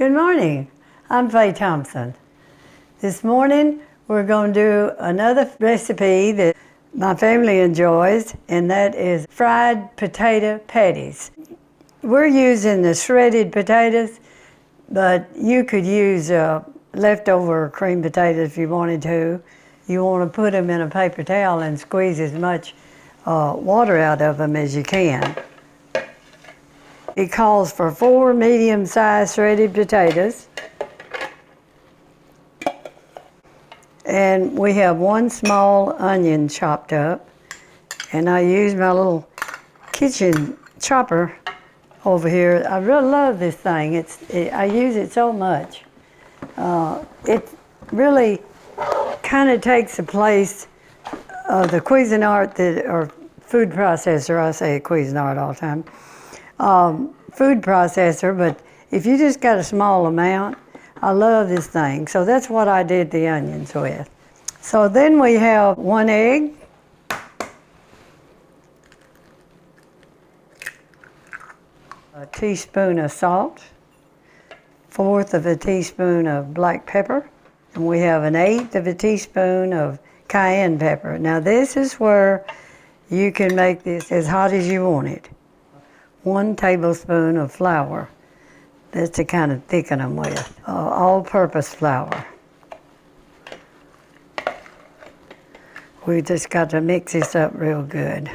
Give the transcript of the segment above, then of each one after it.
Good morning. I'm Faye Thompson. This morning we're going to do another recipe that my family enjoys, and that is fried potato patties. We're using the shredded potatoes, but you could use leftover cream potatoes if you wanted to. You want to put them in a paper towel and squeeze as much water out of them as you can. It calls for 4 medium-sized shredded potatoes. And we have 1 small onion chopped up. And I use my little kitchen chopper over here. I really love this thing. I use it so much. It really kind of takes the place of the Cuisinart, or food processor. I say Cuisinart all the time. Food processor, but if you just got a small amount, I love this thing. So that's what I did the onions with. So then we have 1 egg, a teaspoon of salt, 1/4 of a teaspoon of black pepper, and we have 1/8 of a teaspoon of cayenne pepper. Now this is where you can make this as hot as you want it. 1 tablespoon of flour. That's to kind of thicken them with. All-purpose flour. We just got to mix this up real good.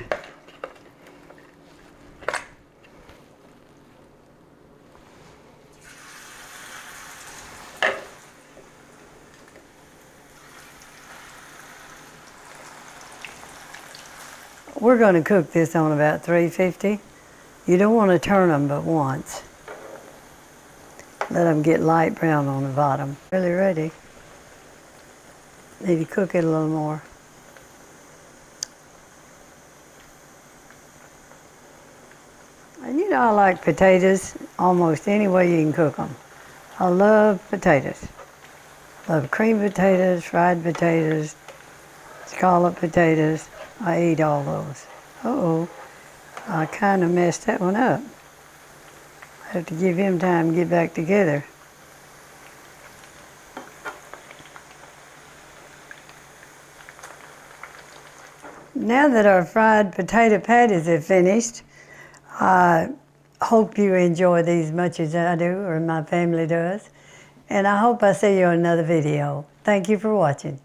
We're going to cook this on about 350. You don't want to turn them but once. Let them get light brown on the bottom. Really ready. Need to cook it a little more. And you know I like potatoes almost any way you can cook them. I love potatoes. Love cream potatoes, fried potatoes, scallop potatoes. I eat all those. Uh-oh. I kind of messed that one up. I have to give him time to get back together. Now that our fried potato patties are finished, I hope you enjoy these as much as I do, or my family does. And I hope I see you in another video. Thank you for watching.